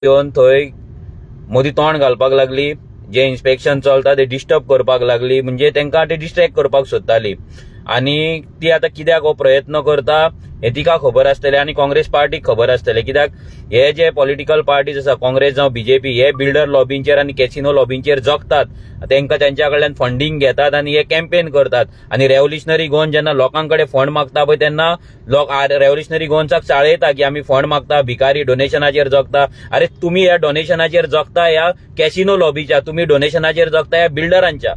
येवन थंय मोदी तोंड घालपाक लागली, जे इन्स्पेक्शन चलता ते डिस्टर्ब करपाक लागली, म्हणजे तांकां ते डिस्ट्रॅक्ट करपाक सोदताली। आणि ती आता कित्याक हो प्रयत्न करता हे तिका खबर आसतलें आणि काँग्रेस पार्टीक खबर आसतलें, कित्याक हे जे पॉलिटिकल पार्टीज आसा काँग्रेस जावं बीजेपी हे बिल्डर लॉबींचेर आणि कॅसिनो लॉबींचेर जगतात, तांकां त्यांच्या कडल्यान फंडिंग घेतात आणि हे कॅम्पेन करतात। आणि रेव्होल्युशनरी गोवन जेन्ना लोकांकडे फंड मागता पळय तेन्ना लोक रेव्होल्युशनरी गोवन्साक चाळयता की आमी फंड मागता, भिकारी डोनेशनाचेर जगता। अरे तुम्ही ह्या डोनेशनाचेर जगता ह्या कॅसिनो लॉबीच्या, तुम्ही डोनेशनाचेर जगता ह्या बिल्डरांच्या।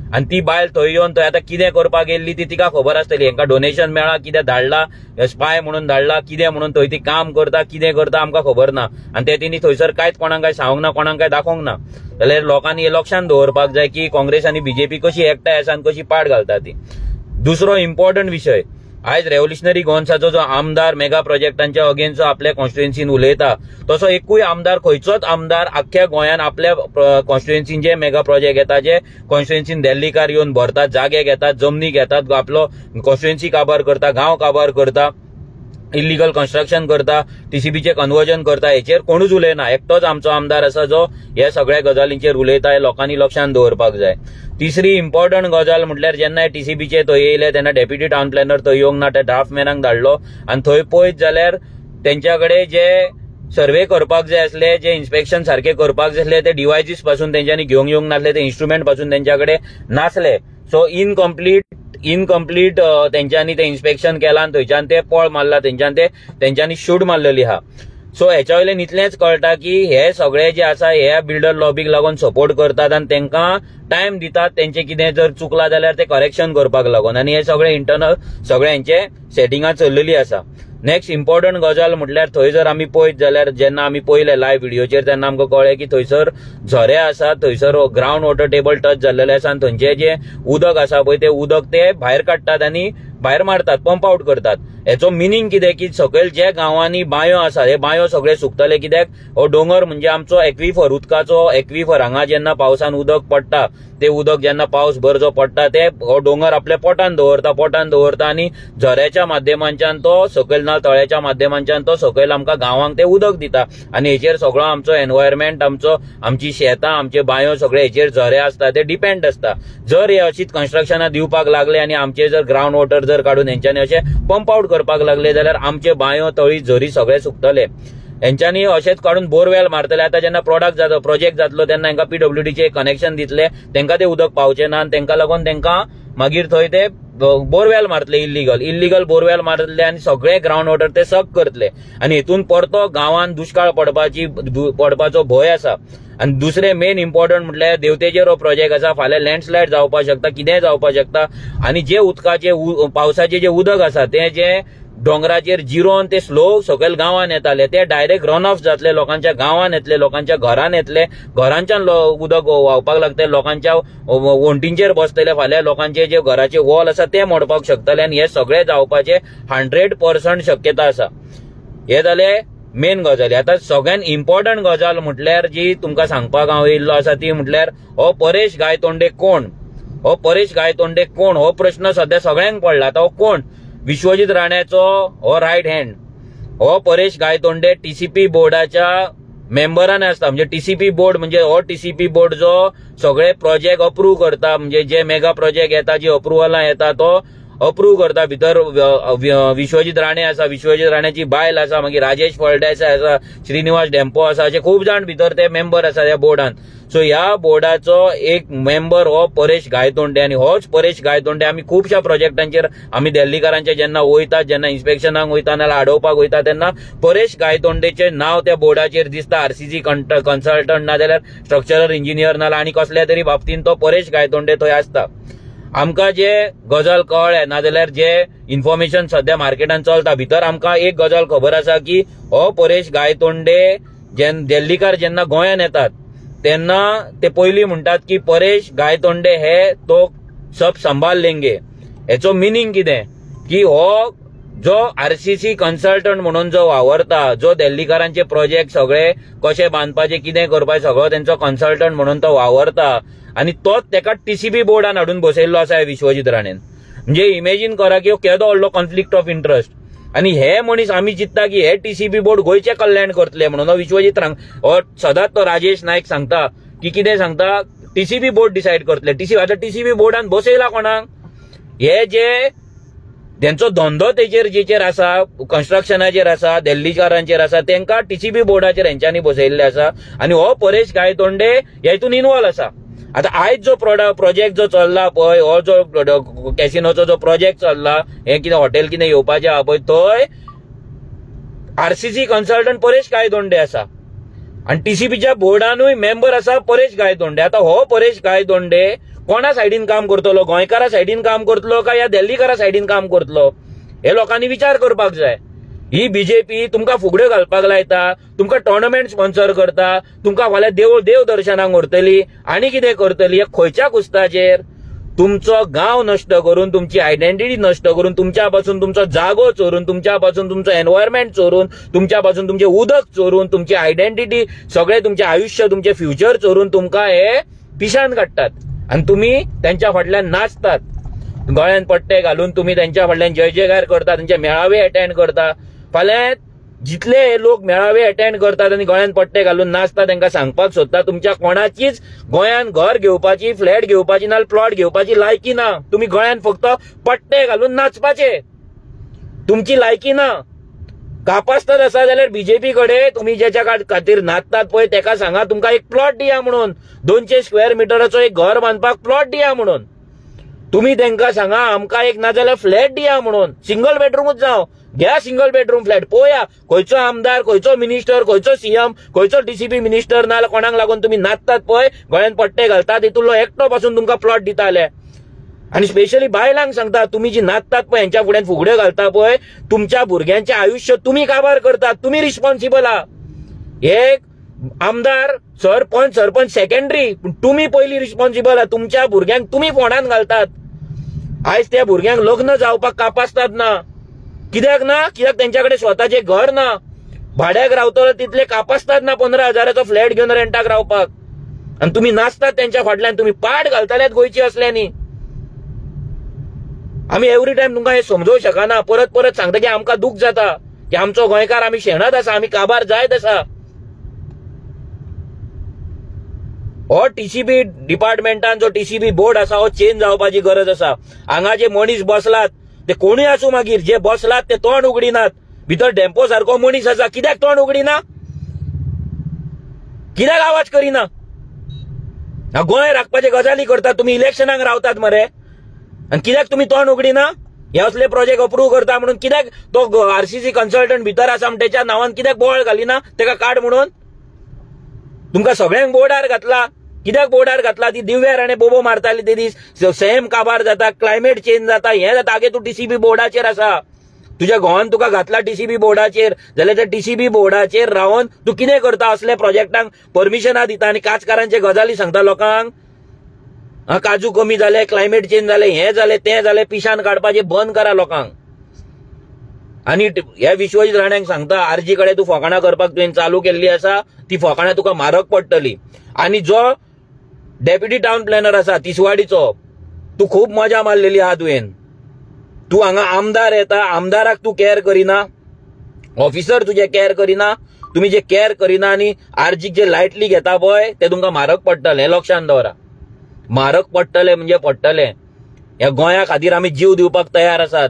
आणि ती बायल थंय येवन थंय आता कितें करपाक गेल्ली ती तिका खबर आसतली, हांकां डोनेशन मेळ्ळा, कितें धाडला, स्पाय म्हणून धाडला, कितें म्हणून थंय ती काम करता, कितें करता आमकां खबर ना। आणि ते तिणी थंयसर कांयच कोणाक काय सांगूंक ना, कोणाक काय दाखोवंक ना। जाल्यार लोकांनी हे लक्षांत दवरपाक जाय की काँग्रेस आनी बीजेपी कशी एकठांय आसा आनी कशी पाड घालता ती। दुसरो इम्पॉर्टंट विशय, आयज रेव्होल्युशनरी गोवन्साचो जो आमदार मेगा प्रोजेक्टांच्या अगेन्स्ट आपल्या कॉन्स्टिट्युएन्सीन उलयता, तसो एकूय आमदार, खंयचोच आमदार आख्ख्या गोंयान आपल्या कॉन्स्टिट्युएन्सीन जे मेगा प्रोजेक्ट येता, जे कॉन्स्टिट्युएन्सीन दिल्लीकार येवन भरतात, जागे घेतात, जमनी घेतात, आपलो कॉन्स्टिट्युएन्सी काबार करता, गांव काबार करता, इल्लीगल कन्स्ट्रक्शन करता, टीसीबीचे कन्वर्जन करता, हेचेर कोणूच उलयना। एकटोच आमचो आमदार आसा जो ह्या सगळ्या गजालींचेर उलयता, हे लोकांनी लक्षांत दवरपाक जाय। तिसरी इम्पॉर्टंट गजाल म्हटल्यार जेन्ना टीसीबीचे थंय येयले तेन्ना डेप्युटी टाउन प्लॅनर थंय येवंक ना, त्या ड्राफ्टमॅनाक धाडलो आणि थंय पळयत जाल्यार तेंच्याकडे जे सर्वे करपाक जाय आसले, जे इन्स्पेक्शन सारखे करपाक जाय आसले, ते डिव्हायसीस पासून तेंच्यांनी घेवंक येवंक नासले, ते इन्स्ट्रुमेंट पासून तेंच्याकडे नासले। सो इनकम्प्लीट तेंच्यांनी ते इन्स्पेक्शन केला आणि थंयच्यान ते पळ मारला, तेंच्यांनी शूट मारलेली आहा। सो हेच्या वयल्यान इतलेंच कळटा की हे सगळे जे आसा हे बिल्डर लॉबीक लागून सपोर्ट करतात आणि तांकां टायम दितात, तेंचे कितें जर चुकला जाल्यार ते करेक्शन करपाक लागून, आणि हे सगळे इंटरनल सगळे हेंचे सेटिंगां चल्लेली आसा। नेक्स्ट इम्पॉर्टंट गजाल म्हटल्यार थंय जर आमी पळयत जाल्यार जेन्ना आमी पळयले लायव्ह व्हिडिओचेर तेन्ना आमकां कळ्ळें की थंयसर झरे आसा, थंयसर ग्राउंड वॉटर टेबल टच जाल्लेले आसा आणि थंयचे जे उदक आसा पळय ते उदक ते भायर काडटात आणि भायर मारतात, पंप आउट करतात। हेचो मिनींग कितें की सकयल जे गांवांनी बांयो आसा हे बांयो सगळे सुकतले, कित्याक हो डोंगर म्हणजे आमचो एक्विफर, उदकाचो एक्विफर। हांगा जेन्ना पावसान उदक पडटा, ते उदक जेन्ना पावस भर जो पडटा ते हो डोंगर आपल्या पोटान दवरता आणि झऱ्याच्या माध्यमांच्यान तो सकयल ना तळ्याच्या माध्यमांच्यान तो सकयल आमकां गांवांक ते उदक दिता। आणि हेचेर सगळो आमचो एनवायरमेंट, आमची शेतां, आमचे बांयो सगळे हेचेर झरे आसता ते डिपेंड आसता। जर हे अशीच कन्स्ट्रक्शनां दिवपाक लागले आणि आमचे जर ग्राउंड वॉटर जर काडून हेंच्यांनी अशे पंप आउट करपाक लागले जाल्यार आमचे बांयो, तळी, झरी सगळे सुकतले। हेंच्यांनी अशेंच काडून बोरवेल मारतले। आता जेन्ना प्रोजेक्ट जातलो तेन्ना हांकां पीडब्ल्यूडीचे कनेक्शन दितले, तेंकां ते उदक पावचें ना आणि तेंकां लागून तेंकां मागीर थंय ते बोरवेल मारतले, इल्लीगल बोरवेल मारतले आणि सगळे ग्राउंड वॉटर ते सक करतले आणि हेतून परतो गांवांत दुष्काळ पडपाचो भंय आसा। आणि दुसरे मेन इम्पॉर्टंट म्हटल्यार देवतेचेर हो प्रोजेक्ट आसा, फाल्यां लँडस्लायड जावपाक शकता, कितेंय जावपाक शकता आणि जे उदकाचे पावसाचे जे उदक आसा ते जे डोंगराचेर जिरोवन ते स्लो सकयल गांवांत येताले ते डायरेक्ट रन ऑफ जातले, लोकांच्या गांवांत येतले, लोकांच्या घरांत येतले, घरांच्यान उदक व्हांवपाक लागतले, लोकांच्या वणटींचेर बसतले, फाल्यां लोकांचे जे घराचे वॉल आसा ते मोडपाक शकतले आणि हे सगळे जावपाचे 100% शक्यता आसा। हे जाले मेन गजाली। आता सगळ्यात इम्पॉर्टंट गजाल म्हटल्यार जी तुमकां सांगपाक हांव येयल्लो आसा ती म्हटल्यार हो परेश गायतोंडे कोण? हो प्रश्न सध्या सगळ्यांक पडला। आता हो कोण? विश्वजीत राण्याचो हो रायट हँड। हो परेश गायतोंडे टीसीपी बोर्डाच्या मेंबरान आसता, म्हणजे टीसीपी बोर्ड म्हणजे हो टीसीपी बोर्ड जो सगळे प्रोजेक्ट अप्रूव्ह करता, म्हणजे जे मेगा प्रोजेक्ट येता, जी अप्रुवलां येता तो अप्रूव्ह करता। भितर विश्वजीत राणे आसा, विश्वजीत राण्याची बायल आसा, मागीर राजेश फळदेसाय आसा, श्रीनिवास डेंपो आसा, अशे खूब जाण भितर ते मेंबर आसा ह्या बोर्डान। सो ह्या बोर्डाचो एक मेंबर हो परेश गायतोंडे आणि होच परेश गायतोंडे आमी खुबशा प्रोजेक्टांचेर आमी दिल्लीकारांचे जेन्ना वयतात, जेन्ना इन्स्पेक्शनाक वयता नाल्यार आडोवपाक वयता तेन्ना परेश गायतोंडेचे नाव त्या बोर्डाचेर दिसता। आरसीसी कन्सल्टंट नाजाल्यार स्ट्रक्चरल इंजिनियर नाल्यार आनी कसल्या तरी बाबतीन तो परेश गायतोंडे थंय आसता। आमकां जे गजाल कळ्ळे नाजाल्यार जे इन्फॉर्मेशन सध्या मार्केटान चलता भितर आमकां एक गजाल खबर आसा की हो परेश गायतोंडे दिल्लीकार जेन्ना गोंयान येतात तेन्ना ते पयलीं म्हणटात की परेश गायतोंडे हे तो सब संभाल लेंगे। हेचो मिनींग कितें की हो जो आरसीसी कन्सल्टंट म्हणून जो वावरता, जो दिल्लीकारांचे प्रोजेक्ट सगळे कशे बांदपाचे, कितें करपाचे सगळो तेंचो कन्सल्टंट म्हणून तो वावरता आणि तोच तेका टीसीबी बोर्डान हाडून बसयल्लो आसा विश्वजीत राणेन। म्हणजे इमेजिन करा की हो केदो व्हडलो कॉन्फ्लिक्ट ऑफ इंटरेस्ट। आणि हे मनीस आमी चित्ता की हे टीसीबी बोर्ड गोयचे कल्याण करतले म्हणून विश्वजीत सदांच तो राजेश नायक सांगता की कितें सांगता टीसीबी बोर्ड डिसायड करतले. टीसीबी बोर्डान बसयला कोणाक? हे जे त्यांचो धंदो जेचेर आसा, कन्स्ट्रक्शनाचेर आसा, दिल्लीकारांचेर आसा, तांकां टीसीबी बोर्डाचेर हेंच्यांनी बसयल्ले आसा. आणि हो परेश गायतोंडे हेतून इन्वॉल्व आसा. आता आयज जो प्रोजेक्ट जो चल्ला पळय, हो जो कॅसिनोचो जो प्रोजेक्ट चल्ला, हे कितें हॉटेल कितें येवपाचें आहा पळय, थंय आरसीसी कन्सल्टंट परेश गायतोंडे आसा आणि टीसीबीच्या बोर्डानूय मेंबर आसा परेश गायतोंडे. आता हो परेश गायतोंडे कोणा सायडीन काम करतलो? गोंयकारा सायडीन काम करतलो काय या दिल्लीकारा सायडीन काम करतलो? हे लोकांनी विचार करपाक जाय. ही बीजेपी तुमकां फुगड्यो घालपाक लायता, तुमकां टोर्नामेंट स्पॉन्सर करता, तुमकां फाल्यां देव दर्शनाक व्हरतली आनी कितें करतली? हे खंयच्या कुस्ताचेर? तुमचो गांव नश्ट करून, तुमची आयडेंटिटी नश्ट करून, तुमच्या पासून तुमचो जागो चोरून, तुमच्या पासून तुमचो एनवायरमेंट चोरून, तुमच्या पासून तुमचे उदक चोरून, तुमची आयडेंटिटी, सगळे तुमचे आयुष्य, तुमचे फ्युचर चोरून तुमकां हे पिशान काडटात आणि तुम्ही त्यांच्या फाटल्यान नाचतात. गळ्यान पट्टे घालून तुम्ही त्यांच्या फाटल्यान जय जयकार करता, त्यांचे मेळावे अटेंड करता. फाल्यां जितले लोक मेळावे अटेंड करतात आणि गळ्यान पट्टे घालून नाचतात तांकां सांगपाक सोदता तुमच्या कोणाचीच गोंयान घर घेवपाची, फ्लॅट घेवपाची ना, प्लॉट घेवपाची लायकी ना. तुम्ही गळ्यान फक्त पट्टे घालून नाचपाचे, तुमची लायकी ना. कापासतात आसा जाल्यार बीजेपी कडे तुम्ही ज्याच्या खातीर नाचतात पळय तेका सांगा तुमकां एक प्लॉट दिया म्हणून, 200 स्क्वेअर मिटराचो एक घर बांदपाक प्लॉट दिया म्हणून. तुम्ही तांकां सांगा आमकां एक ना जाल्यार फ्लॅट दिया म्हणून, सिंगल बेडरूमच जावं, घ्या सिंगल बेडरूम फ्लॅट. पळोवया खंयचो आमदार, खंयचो मिनिस्टर, खंयचो सीएम, खंयचो टीसीबी मिनिस्टर ना कोणाक लागून तुम्ही नाचतात पळय, गळ्यान पट्टे घालतात, तितूंतलो एकटो पासून तुमकां प्लॉट दिताले. आणि स्पेशली बायलांक सांगता, तुम्ही जी नाचतात पळय हेंच्या फुड्यान फुगड्यो घालता पळय, तुमच्या भुरग्यांचे आयुष्य तुम्ही काबार करतात, तुम्ही रिस्पॉन्सिबल आहा. एक आमदार, सरपंच सेकंडरी, तुम्ही पहिली रिस्पॉन्सिबल आहा. तुमच्या भुरग्यांक तुम्ही फोंडान घालतात. आयज त्या भुरग्यांक लग्न जावपाक कापासतात ना. कित्याक ना? कित्याक त्यांच्याकडे स्वतःचे घर ना. भाड्याक रावतलो तितले कापासतात ना 15,000चो फ्लॅट घेवन रेंटाक रावपाक. आणि तुम्ही नाचतात त्यांच्या फाटल्यान, तुम्ही पाट घालताल्यात गोंयची असल्यानी. आम्ही एव्हरी टाइम तुमकां हे समजोवंक शकना. परत सांगता की आमकां दुःख जाता की आमचो गोंयकार आमी शेणत आसा, आमी काबार जायत आसा. हो टीसीबी डिपार्टमेंटान जो टीसीबी बोर्ड आसा हो चेंज जावपाची गरज आसा. हांगा जे मनीस बसलात ते कोणूय आसूं मागीर, जे बसलात ते तोंड उगडिनात. भितर डेम्पो सारको मनीस आसा, कित्याक तोंड उगडिना? कित्याक आवाज करिना? गोंय राखपाचे गजाली करतात, तुम्ही इलेक्शनाक रावतात मरे, आणि कित्याक तुम्ही तोंड उगडिना? हे असले प्रोजेक्ट अप्रूव्ह करता म्हणून कित्याक तो आरसीसी कन्सल्टंट भितर आसा त्याच्या नावान कित्याक बोवाळ घालिना तेका काड म्हणून? तुमकां सगळ्यांक बोर्डार घातला, कित्याक बोर्डार घातला? ती दिव्या राणे बोबो मारताली ते दीस, सेम काबार जाता, क्लायमेट चेंज जाता, हे जाता. आगे तू टीसीबी बोर्डाचेर आसा, तुझ्या गोवान तुका घातला टीसीबी बोर्डाचेर, जाल्यार त्या टीसीबी बोर्डाचेर रावन तू कितें करता? असले प्रोजेक्टांक परमिशनां दिता आणि काजकारांचे गजाली सांगता लोकांक. काजू कमी जाले, क्लायमेट चेंज जाले, हे जाले, ते जाले, पिशान काडपाचे बंद करा लोकांक. आणि ह्या विश्वजीत राण्यांक सांगता, आरजी कडे तू फकाणां करपाक तुवें चालू केल्ली आसा, ती फकाणां तुका म्हारग पडटली. आणि जो डेप्युटी टाउन प्लॅनर आसा तिसवाडीचो, तू खूप मजा मारलेली आहा तुवें. तू हांगा आमदार येता, आमदाराक तू केअर करिना, ऑफिसर तुजे केअर करिना, तुम्ही जे केअर करिना आणि आरजीक जे लायटली घेता पळय ते तुमकां म्हारग पडटले. हे लक्षांत दवरा. म्हारग पडटले म्हणजे पडटले. ह्या गोंया खातीर आमी जीव दिवपाक तयार आसात.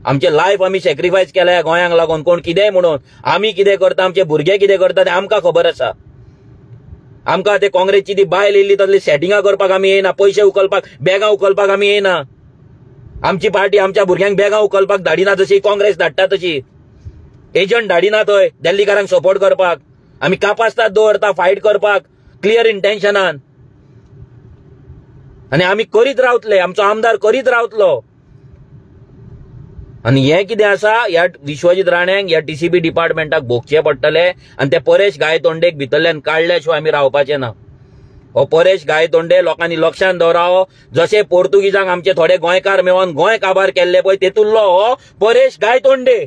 आमचे लायफ आमी सॅक्रिफायस केला ह्या गोंयांक लागून. कोण कितेंय म्हणून, आमी कितें करता, आमचे भुरगे कितें करता ते आमकां खबर आसा. आमकां ते काँग्रेसची ती बायल येयल्ली तसली सेटिंगां करपाक आमी येयना, पयशे उखलपाक, बॅगां उखलपाक आमी येयना. आमची पार्टी आमच्या भुरग्यांक बॅगां उखलपाक धाडिना, जशी काँग्रेस धाडटा तशी. एजंट धाडिना थंय दिल्लीकारांक सपोर्ट करपाक. आमी कापासतात दवरता फायट करपाक क्लियर इंटेन्शनान. आणि आमी करीत रावतले, आमचो आमदार करीत रावतलो. आणि हे कितें आसा, ह्या विश्वजीत राण्यांक ह्या टीसीबी डिपार्टमेंटाक भोगचे पडटले. आणि ते परेश गायतोंडेक भितरल्यान काडल्या शिवाय आमी रावपाचे ना. हो परेश गायतोंडे लोकांनी लक्षांत दवरावो. जशे पोर्तुगीजांक आमचे थोडे गोंयकार मेळोन गोंय काबार केल्ले पळय, तेतूंतलो हो परेश गायतोंडे.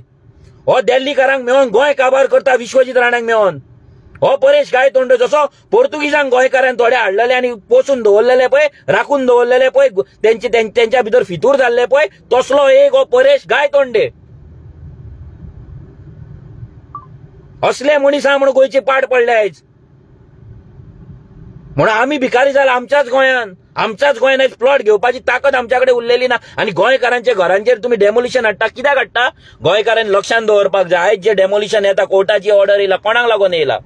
हो दिल्लीकारांक मेळोन गोंय काबार करता, विश्वजीत राण्यांक मेळोन. हो परेश गायतोंडे जसो पोर्तुगीजांक गोंयकारांक थोडे हाडलेले आणि पोसून दवरलेले पळय, राखून दवरलेले पळय, त्यांच्या भितर फितूर जाल्ले पळय, तसलो एक हो परेश गायतोंडे. असले मनीसा म्हणून गोंयचे पाड पडले आयज. म्हणून आम्ही भिकारी जाला आमच्याच गोंयान आयज प्लॉट घेवपाची ताकद आमच्याकडे उरलेली ना. आणि गोंयकारांच्या घरांचेर तुम्ही डेमोलिशन हाडटा. कित्याक हाडटा? गोंयकारांनी लक्षात दवरपाक जाय. आयज जे डेमोलिशन येता, कोर्टाची ऑर्डर येयला, कोणाक लागून येयला?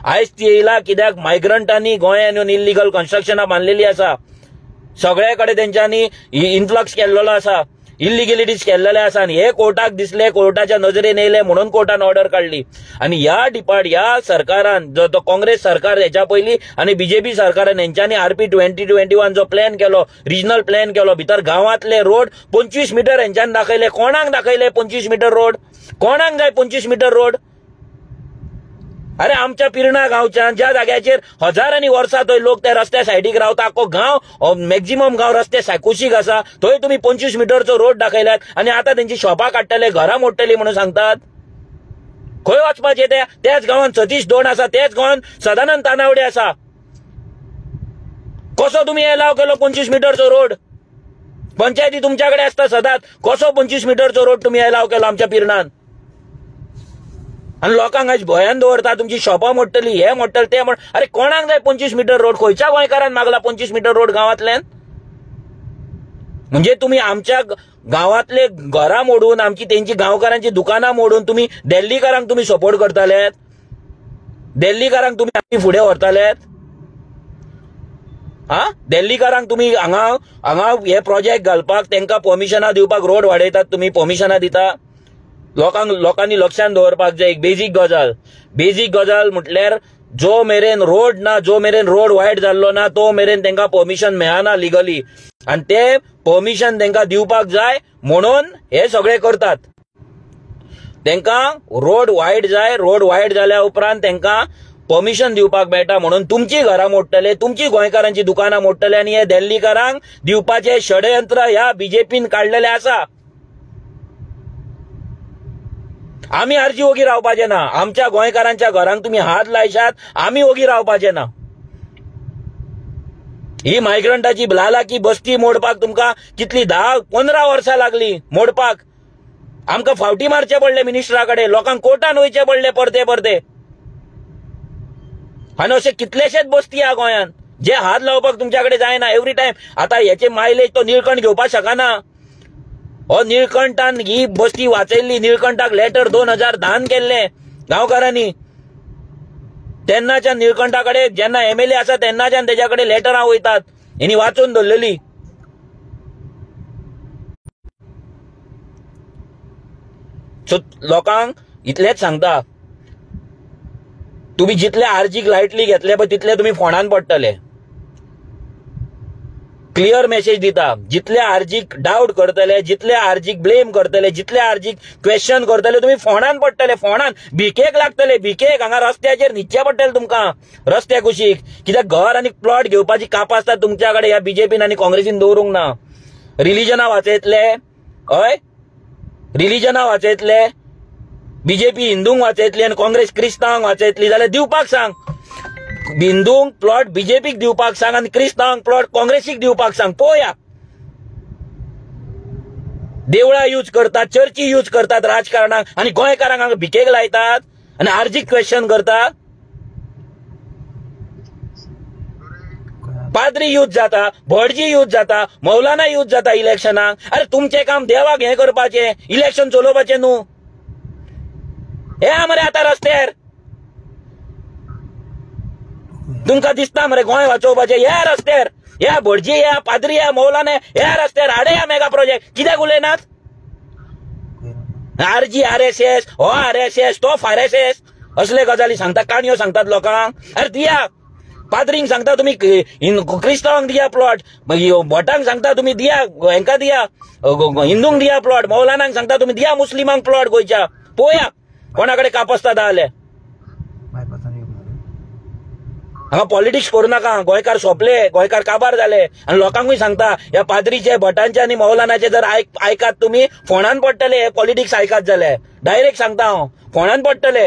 आयज ती येयला कित्याक मायग्रंटांनी गोंयान येवन इल्लिगल कन्स्ट्रक्शनां बांदलेली आसा. सगळे कडेन तेंच्यांनी इन्फ्लक्स केल्लो आसा, इलिगेलिटीज केल्लेले आसा. आणि हे कोर्टाक दिसले, कोर्टाच्या नजरेन येयले म्हणून कोर्टान ऑर्डर काढली. आणि ह्या सरकारान जो तो काँग्रेस सरकार ह्याच्या पयलीं आणि बीजेपी सरकारान हेंच्यांनी RP 2021 जो प्लॅन केलो, रिजनल प्लॅन केलो, भितर गांवांतले रोड 25 मीटर हेंच्यांनी दाखयले. कोणाक दाखयले 25 मीटर रोड? कोणाक जाय 25 मीटर रोड? अरे आमच्या पिरणा गांवच्यान ज्या जाग्याचेर हजारांनी वर्सां थंय लोक त्या रस्त्या सायडीक रावता, आख्खो गांव मॅक्झिमम गांव रस्ते कुशीक आसा, थंय तुम्ही 25 मीटरचो रोड दाखयल्यात. आणि आता तेंची शॉपां काडटले, घरां मोडटली म्हणून सांगतात. खंय वचपाचें? त्याच गांवांत सतीश धोंड आसा, त्याच गांवांत सदानंद तानावडे आसा. कसो तुम्ही एलाव केलो 25 मीटरचो रोड? पंचायती तुमच्याकडे असता सदांच. कसो 25 मीटरचो रोड तुम्ही एलाव केलो आमच्या पिरणान? आणि लोकांक आज भयान दवरता, तुमची शॉपां मोडटली, हे मोडटले, ते मोड. अरे कोणाक जाय 25 मीटर रोड? खंयच्या गोंयकारान मागला 25 मीटर रोड गांवांतल्यान? म्हणजे तुम्ही आमच्या गांवांतले घरां मोडून, आमची तेंची गांवकारांची दुकानां मोडून तुम्ही दिल्लीकारांक तुम्ही सपोर्ट करताले? दिल्लीकारांक तुम्ही फुडें व्हरताले? दिल्लीकारांक तुम्ही हांगा हे प्रोजेक्ट घालपाक, तांकां परमिशनां दिवपाक, रोड वाडयतात, तुम्ही परमिशनां दिता? लोकांनी लक्षात दवरपाक जाय एक बेजीक गजाल म्हटल्यार जो मेरेन रोड वायड जाल्लो ना, तो मेरेन तांकां परमिशन मेळना लिगली. आणि ते परमिशन तांकां दिवपाक जाय म्हणून हे सगळे करतात. तांकां रोड वायड जाय, रोड वायड जाल्या उपरांत तांकां परमिशन दिवपाक मेळटा म्हणून तुमची घरां मोडटले, तुमची गोंयकारांची दुकानां मोडटले. आणि हे दिल्लीकारांक दिवपाचे षडयंत्र ह्या बीजेपीन काडलेले आसा. आम्ही आरजी ओगी रावपाचे ना. आमच्या गोंयकारांच्या घरांक तुम्ही हात लायशात, आम्ही ओगी रावपाचे ना. ही मायग्रंटाची भलालाकी बस्ती मोडपाक तुमकां कितली 10-15 वर्सां लागली मोडपाक. आमकां फावटी मारचे पडले मिनिस्टराकडे, लोकांक कोर्टान वयचे पडले परते. आणि असे कितलेशेच बस्ती ह्या गोंयान जे हात लावपाक तुमच्याकडे जायना. एव्हरी टाइम आता याचे मायलेज तो निळकंठ घेवपाक शकना. हो निळकंठान ही बस्ती वाचयल्ली. निळकंठाक लेटर 2010 केल्ले गांवकारांनी. तेन्नाच्यान निळकंठाकडे जेन्ना MLA आसा तेन्नाच्यान तेच्याकडे लेटरां वयतात, हेणी वाचून दवरलेली. सो लोकांक इतलेच सांगता, तुम्ही जितले आर्जीक लायटली घेतले पळय तितले तुम्ही फोंडान पडटले. क्लियर मेसेज दिता. जितले आर्जीक डाऊट करतले, जितले आर्जीक ब्लेम करतले, जितले आर्जीक क्वेश्चन करतले, तुम्ही फोंडान पडटले. फोंडान भिकेक लागतले. भिकेक हांगा रस्त्याचेर न्हिदचे पडटले तुमकां, रस्त्या कुशीक. कित्याक घर आनी प्लॉट घेवपाची कापां आसता तुमच्याकडे. ह्या बीजेपीन आनी काँग्रेसीन दवरूंक ना. रिलिजनां वाचयतले, हय रिलिजनां वाचयतले. बीजेपी हिंदूंक वाचयतली आनी काँग्रेस क्रिस्तांवांक वाचयतली जाल्यार दिवपाक सांग. हिंदूंक प्लॉट बीजेपीक दिवपाक सांग आणि क्रिस्तांवांक प्लॉट काँग्रेसीक दिवपाक सांग. पळोवया. देवळां यूज करतात, चर्ची यूज करतात राजकारणाक, आणि गोंयकारांक हांगा भिकेक लायतात आणि आर्जीक क्वेश्चन करतात. पाद्री यूज जाता, भटजी यूज जाता, मौलाना यूज जाता इलेक्शनाक. अरे तुमचें काम देवाक हें करपाचें, इलेक्शन चलोवपाचें न्हू. हे मरे आतां रस्त्यार तुमकां दिसता मरे गोंय वाचोवपाचें. ह्या रस्त्यार ह्या भटजी, ह्या पाद्री, ह्या मौलाना ह्या रस्त्यार हाडे ह्या मेगा प्रोजेक्ट. कित्याक उलयनात? RG RSS, हो RSS, तो RSS असले गजाली सांगता, काणयो सांगतात लोकांक. अरे दिया. पाद्रींक सांगता तुम्ही क्रिस्तावांक दिया प्लॉट, भटांक सांगता तुम्ही दिया, हेंका दिया, हिंदूंक दिया प्लॉट, मौलानांक सांगता तुम्ही दिया मुस्लिमांक प्लॉट गोंयच्या. पळोवया कोणाकडे कापस्ता जाले. हांगा पॉलिटिक्स करू नाका. गोंयकार सोंपले, गोंयकार काबार जाले. आणि लोकांकूय सांगता ह्या पाद्रीचे, भटांचे आणि मौलानाचे जर आयकात तुम्ही फोंडान पडटले. हे पॉलिटिक्स आयकात जाले डायरेक्ट सांगता हांव, फोंडान पडटले.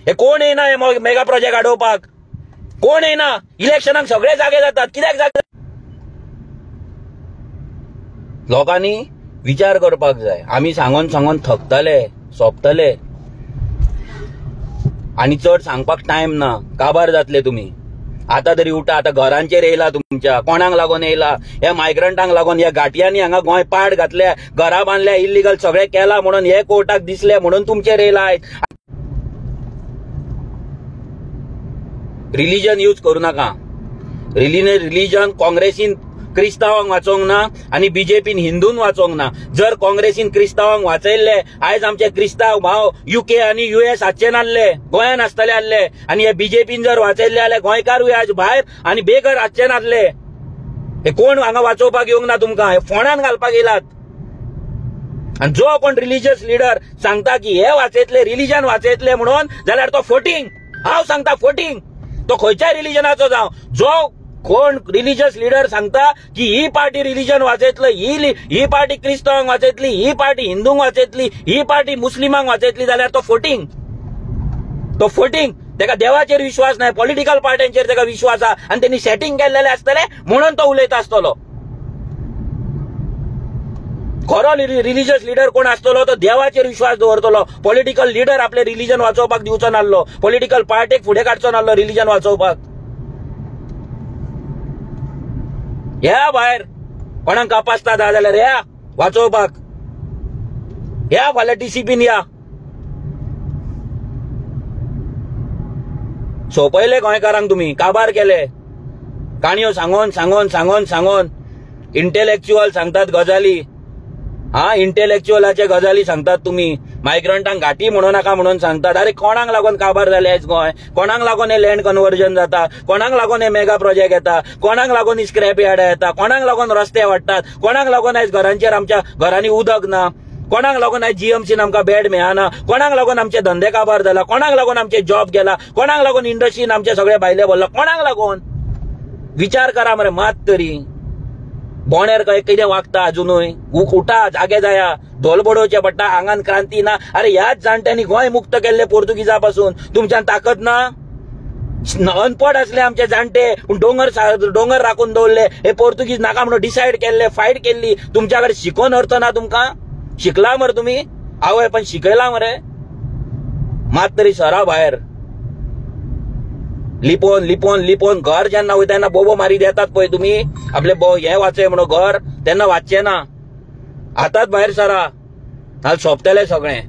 हे कोण येना हे मेगा प्रोजेक्ट हाडोवपाक? कोण येना? इलेक्शनाक सगळे जागे जातात. कित्याक जातात? लोकांनी विचार करपाक जाय. आमी सांगून थकतले, सोंपतले. आणि चड सांगपाक टाइम ना, काबार जातले तुम्ही. आता तरी उठा. आता घरांचेर येयला तुमच्या. कोणाक लागून येयला? ह्या मायग्रंटांक लागून. ह्या घाटयांनी हांगा गोंय पाड घातल्या, घरा बांधल्या, इल्लीगल सगळे केला म्हणून, हे कोर्टाक दिसले म्हणून तुमचेर येयला. रिलीजन यूज करू नका. रिलीजन काँग्रेसीन क्रिस्तावांक वाचोंक ना आणि बीजेपीन हिंदूंक वाचोंक ना. जर काँग्रेसीन क्रिस्तावांक वाचयल्ले, आयज आमचे क्रिस्ताव भाव UK आणि US हाडचे नासले, गोंयान आसतले आसले. आणि हे बीजेपीन जर वाचयल्ले जाल्यार गोंयकारूय आज भायर आणि बेगर हाडचे नासले. हे कोण हांगा वाचोवपाक येवंक ना तुमकां. हे फोंडान घालपाक येयलात. आणि जो कोण रिलीजियस लिडर सांगता की हे वाचयतले, रिलीजन वाचयतले म्हणून, जाल्यार तो फोटींग. हांव सांगता फोटींग. तो खंयच्याय रिलीजनाचो जावं. जो कोण रिलीजियस लिडर सांगता की ही पार्टी रिलीजन वाचयतली, ही पार्टी क्रिस्तावांक वाचयतली, ही पार्टी हिंदूंक वाचयतली, ही पार्टी मुस्लिमांक वाचयतली, जाल्यार तो फोटींग. तो फोटींग. तेका देवाचेर विश्वास नाही, पॉलिटिकल पार्ट्यांचेर तेका विश्वास आहा आणि त्यांनी सेटिंग केल्लेले आसतले म्हणून तो उलयता आसतलो. खरो रिलीजियस लिडर कोण आसतलो तो देवाचेर विश्वास दवरतलो. पॉलिटिकल लिडर आपले रिलीजन वाचोवपाक दिवचो नासलो. पॉलिटिकल पार्टीक फुडें काडचो नासलो रिलीजन वाचोवपाक. या भायर कोणाक कापासता जाल्यार या वाचोवपाक. या फाल्यां TCPन या. सोपयले गोंयकारांक तुम्ही. काबार केले. काणयो सांगोन सांगोन सांगोन सांगोन. इंटेलेक्च्युअल सांगतात गजाली. इंटेलेक्च्युअलाचे गजाली सांगतात तुम्ही. मायग्रंटांक घाटी म्हणू नका म्हणून सांगतात. अरे कोणाक लागून काबार जाले आयज गोंय? कोणाक लागून हे लँड कन्वर्जन जाता? कोणाक लागून हे मेगा प्रोजेक्ट येता? कोणाक लागून ही स्क्रॅप यार्डां येता? कोणाक लागून रस्ते वाडटात? कोणाक लागून आयज घरांचेर आमच्या घरांनी उदक ना? कोणाक लागून आयज GMCन आमकां बेड मेळना? कोणाक लागून आमचे धंदे काबार जाला? कोणाक लागून आमचे जॉब गेला? कोणाक लागून इंडस्ट्रीन आमचे सगळे भायले बोल्ला? कोणाक लागून? विचार करा मरे मात तरी. बोंडेर काय कितें वागता अजुनूय? उठा, जागे जाया. धोल बडोवचे पडटा. आंगान क्रांती ना. अरे ह्याच जाणट्यांनी गोंय मुक्त केल्ले पोर्तुगीजा पासून. तुमच्यान ताकद ना? अनपड असले आमचे जाणटे, डोंगर राखून दवरले. हे पोर्तुगीज नाका म्हणून डिसायड केल्ले, फायट केल्ली. तुमच्याकडे शिकोन अर्थ ना तुमकां? शिकला मरे तुम्ही? आवय पण शिकयला मरे. मात तरी सरा भायर. लिपोन लिपोन लिपोन घर जेन्ना वयता तेन्ना बोबो मारी देतात पळय तुम्ही. आपले हे वाचय म्हणून घर, तेन्ना वाचचे ना. आतांच भायर सरा. नाल्यार सोंपतले सगळें.